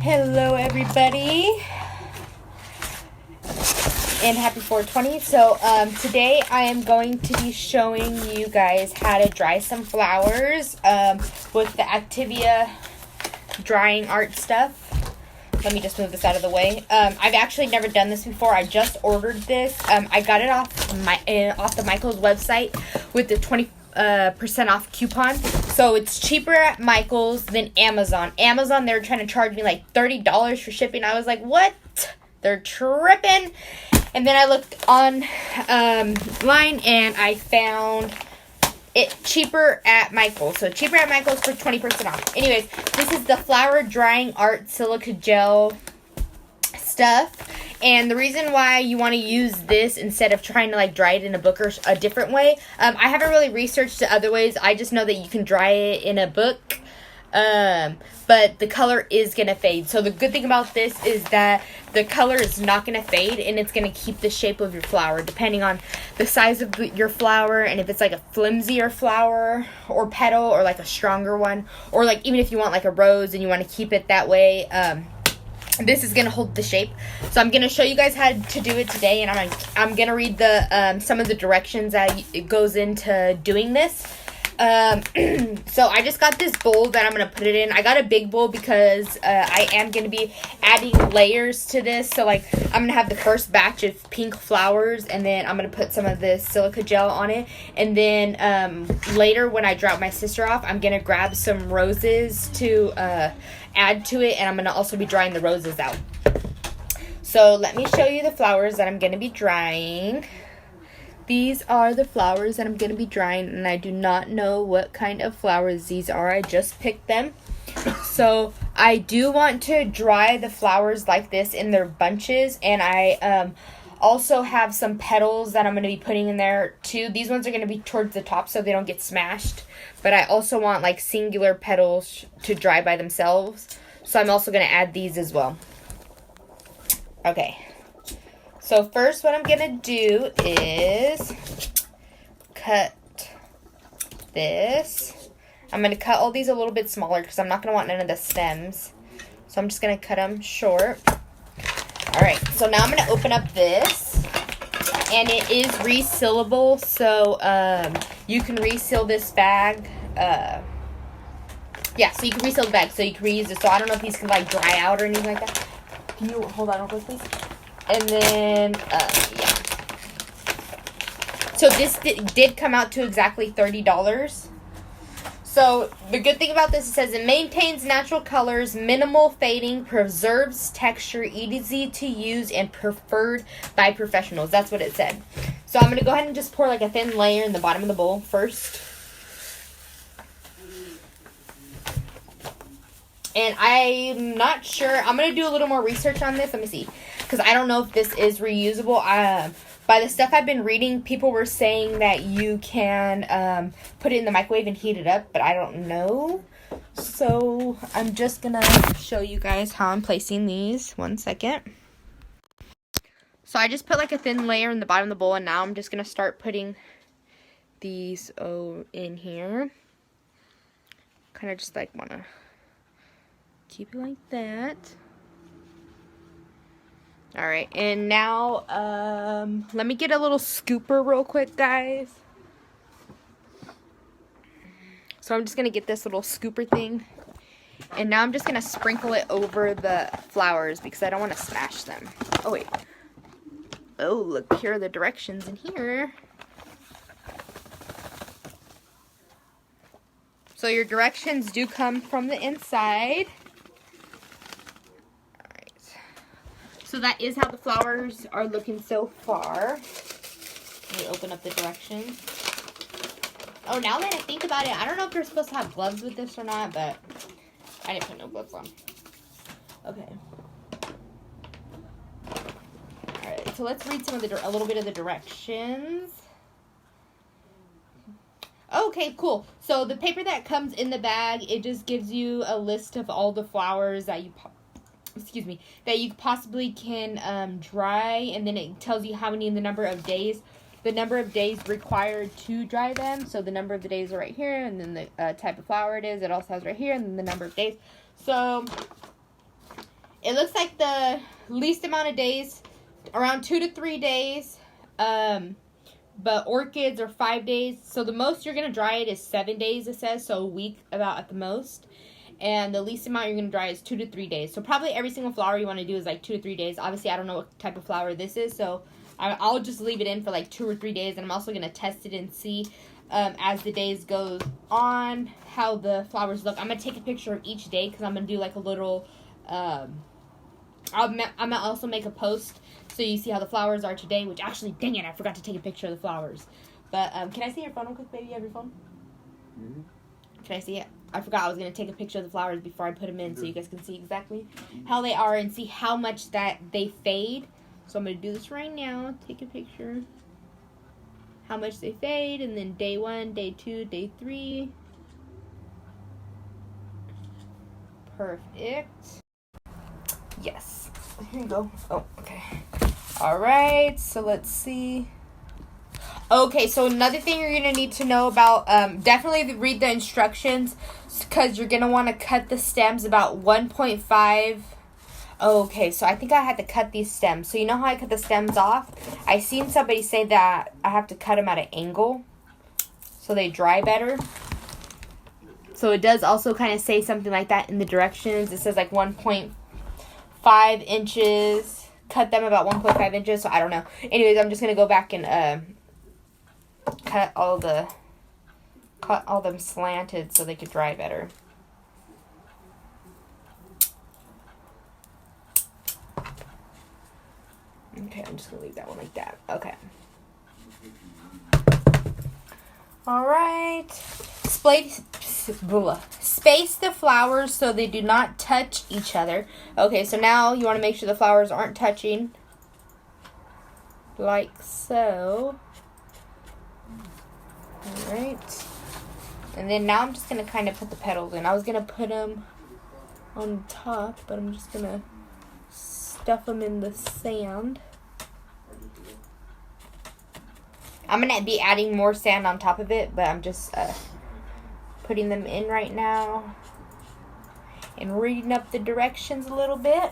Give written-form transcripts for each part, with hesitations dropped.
Hello everybody and happy 420. So today I am going to be showing you guys how to dry some flowers with the Activia drying art stuff. Let me just move this out of the way. I've actually never done this before. I just ordered this. I got it off the Michaels website with the 20% off coupon. So it's cheaper at Michaels than Amazon. Amazon, they're trying to charge me like $30 for shipping. I was like, what? They're tripping. And then I looked online and I found it cheaper at Michaels. So cheaper at Michaels for 20% off. Anyways, this is the Flower Drying Art Silica Gel stuff. And the reason why you want to use this instead of trying to like dry it in a book or a different way, I haven't really researched the other ways. I just know that you can dry it in a book, but the color is going to fade. So the good thing about this is that the color is not going to fade and it's going to keep the shape of your flower depending on the size of your flower, and if it's like a flimsier flower or petal or like a stronger one, or like even if you want like a rose and you want to keep it that way, this is going to hold the shape. So I'm going to show you guys how to do it today, and I'm going to read the some of the directions that it goes into doing this. So I just got this bowl that I'm going to put it in. I got a big bowl because I am going to be adding layers to this. So like I'm going to have the first batch of pink flowers, and then I'm going to put some of this silica gel on it. And then later when I drop my sister off, I'm going to grab some roses to add to it, and I'm going to also be drying the roses out. So let me show you the flowers that I'm going to be drying. These are the flowers that I'm going to be drying, and I do not know what kind of flowers these are. I just picked them. So I do want to dry the flowers like this in their bunches, and I also have some petals that I'm going to be putting in there too. These ones are going to be towards the top so they don't get smashed, but I also want like singular petals to dry by themselves. So I'm also going to add these as well. Okay. So first what I'm going to do is cut this. I'm going to cut all these a little bit smaller because I'm not going to want none of the stems. So I'm just going to cut them short. Alright, so now I'm going to open up this. And it is resealable, so you can reseal this bag. Yeah, so you can reseal the bag so you can reuse it. So I don't know if these can like dry out or anything like that. Can you hold on real quick, please? And then, yeah. So this did come out to exactly $30. So the good thing about this, it says it maintains natural colors, minimal fading, preserves texture, easy to use, and preferred by professionals. That's what it said. So I'm going to go ahead and just pour like a thin layer in the bottom of the bowl first. And I'm not sure. I'm going to do a little more research on this. Let me see. Because I don't know if this is reusable. By the stuff I've been reading, people were saying that you can put it in the microwave and heat it up. But I don't know. So I'm just going to show you guys how I'm placing these. 1 second. So I just put like a thin layer in the bottom of the bowl. And now I'm just going to start putting these in here. Kind of just like want to keep it like that. Alright, and now, let me get a little scooper real quick, guys. So I'm just going to get this little scooper thing. And now I'm just going to sprinkle it over the flowers because I don't want to smash them. Oh, wait. Oh, look, here are the directions in here. So your directions do come from the inside. So that is how the flowers are looking so far. Let me open up the directions. Oh, now that I think about it, I don't know if you're supposed to have gloves with this or not, but I didn't put no gloves on. Okay. Alright, so let's read some of a little bit of the directions. Okay, cool. So the paper that comes in the bag, it just gives you a list of all the flowers that you that you possibly can dry, and then it tells you how many in the number of days. The number of days required to dry them. So the number of the days are right here, and then the type of flower it is. It also has right here, and then the number of days. So it looks like the least amount of days, around 2 to 3 days. But orchids are 5 days. So the most you're going to dry it is 7 days, it says. So a week about at the most. And the least amount you're going to dry is 2 to 3 days. So probably every single flower you want to do is like 2 to 3 days. Obviously, I don't know what type of flower this is. So I'll just leave it in for like 2 or 3 days. And I'm also going to test it and see as the days goes on how the flowers look. I'm going to take a picture of each day because I'm going to do like a little... I'm going to also make a post so you see how the flowers are today, which actually, dang it, I forgot to take a picture of the flowers. But can I see your phone real quick, baby? You have your phone? Mm-hmm. Can I see it? I forgot I was going to take a picture of the flowers before I put them in so you guys can see exactly how they are and see how much that they fade. So I'm going to do this right now. Take a picture. How much they fade, and then day 1, day 2, day 3. Perfect. Yes. Here you go. Oh, okay. Alright, so let's see. Okay, so another thing you're going to need to know about, definitely read the instructions, because you're going to want to cut the stems about 1.5. Okay, so I think I had to cut these stems. So you know how I cut the stems off? I seen somebody say that I have to cut them at an angle so they dry better. So it does also kind of say something like that in the directions. It says like 1.5 inches. Cut them about 1.5 inches. So I don't know. Anyways, I'm just going to go back and cut all them slanted so they could dry better. Okay, I'm just going to leave that one like that. Okay. Alright. Space the flowers so they do not touch each other. Okay, so now you want to make sure the flowers aren't touching. Like so. Alright. And then now I'm just going to kind of put the petals in. I was going to put them on top, but I'm just going to stuff them in the sand. I'm going to be adding more sand on top of it, but I'm just putting them in right now and reading up the directions a little bit.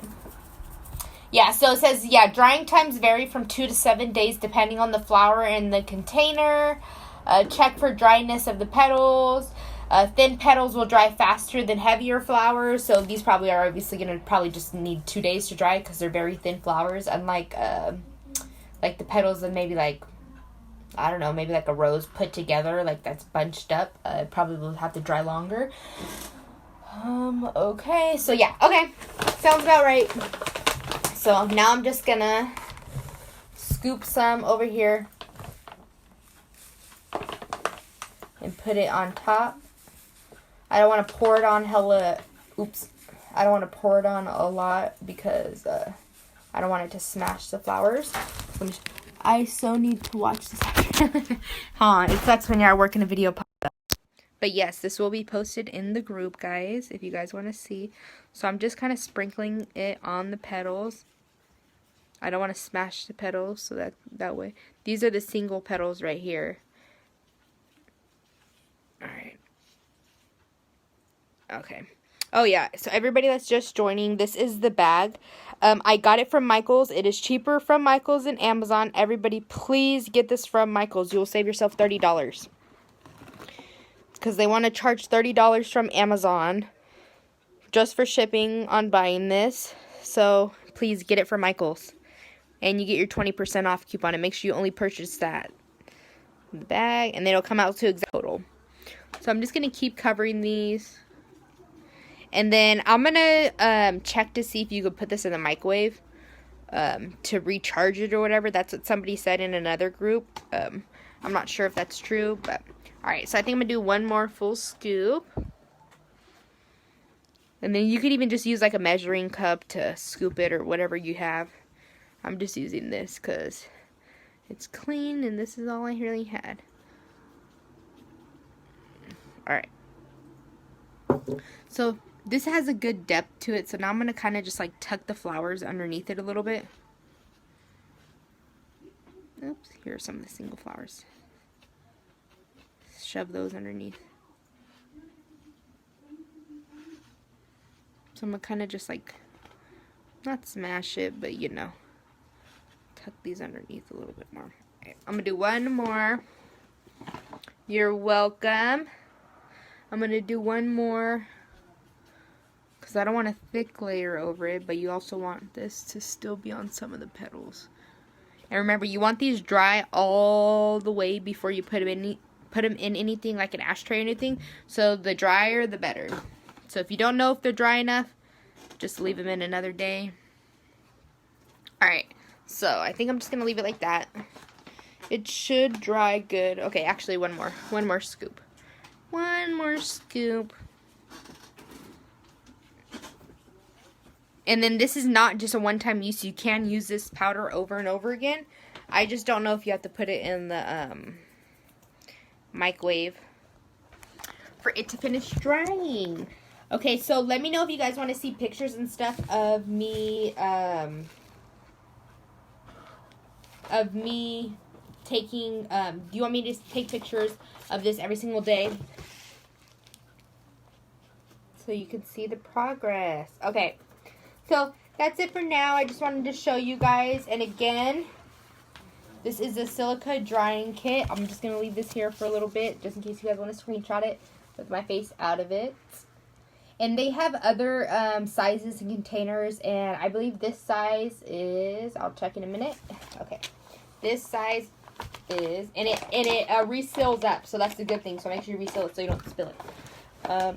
Yeah, so it says, drying times vary from 2 to 7 days depending on the flower and the container. Check for dryness of the petals. Thin petals will dry faster than heavier flowers, so these probably are obviously going to probably just need 2 days to dry because they're very thin flowers, unlike like the petals of maybe like, I don't know, maybe like a rose put together, like that's bunched up. Probably will have to dry longer. Okay, so yeah, okay. Sounds about right. So now I'm just gonna scoop some over here and put it on top. I don't want to pour it on I don't want to pour it on a lot because I don't want it to smash the flowers. I so need to watch this. It sucks when you're working a video. But yes, this will be posted in the group, guys, if you guys want to see. So I'm just kind of sprinkling it on the petals. I don't want to smash the petals, so that way. These are the single petals right here. Alright. Okay. Oh yeah, so everybody that's just joining, this is the bag. I got it from Michael's. It is cheaper from Michael's than Amazon. Everybody, please get this from Michael's. You will save yourself $30. Because they want to charge $30 from Amazon just for shipping on buying this. So please get it from Michael's. And you get your 20% off coupon. And make sure you only purchase that. The bag. And then it'll come out to exact total. So I'm just going to keep covering these. And then I'm going to check to see if you could put this in the microwave to recharge it or whatever. That's what somebody said in another group. I'm not sure if that's true. But alright, so I think I'm going to do one more full scoop. And then you could even just use like a measuring cup to scoop it or whatever you have. I'm just using this because it's clean and this is all I really had. Alright. So this has a good depth to it, so now I'm going to kind of just like tuck the flowers underneath it a little bit. Oops, here are some of the single flowers. Shove those underneath. So I'm going to kind of just like Not smash it, but you know, tuck these underneath a little bit more. Okay, I'm gonna do one more. You're welcome. I'm gonna do one more because I don't want a thick layer over it, but you also want this to still be on some of the petals. And remember, you want these dry all the way before you put them in anything like an ashtray or anything. So the drier, the better. So if you don't know if they're dry enough, just leave them in another day. Alright, so I think I'm just going to leave it like that. It should dry good. Okay, actually one more scoop. One more scoop. And then this is not just a one-time use. You can use this powder over and over again. I just don't know if you have to put it in the microwave for it to finish drying. Okay, so let me know if you guys want to see pictures and stuff of me taking, do you want me to take pictures of this every single day? So you can see the progress. Okay, so that's it for now. I just wanted to show you guys. And again, this is a silica drying kit. I'm just going to leave this here for a little bit, just in case you guys want to screenshot it with my face out of it. And they have other sizes and containers, and I believe this size is, I'll check in a minute. Okay, this size is, and it reseals up, so that's a good thing. So make sure you reseal it so you don't spill it. Ouch.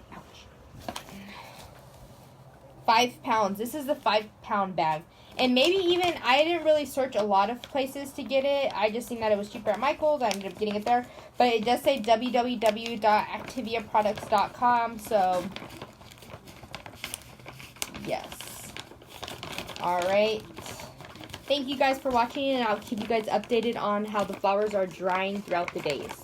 5 pounds. This is the 5-pound bag. And maybe even, I didn't really search a lot of places to get it. I just seen that it was cheaper at Michael's. I ended up getting it there. But it does say www.activiaproducts.com. So, yes. Alright. Thank you guys for watching, and I'll keep you guys updated on how the flowers are drying throughout the days.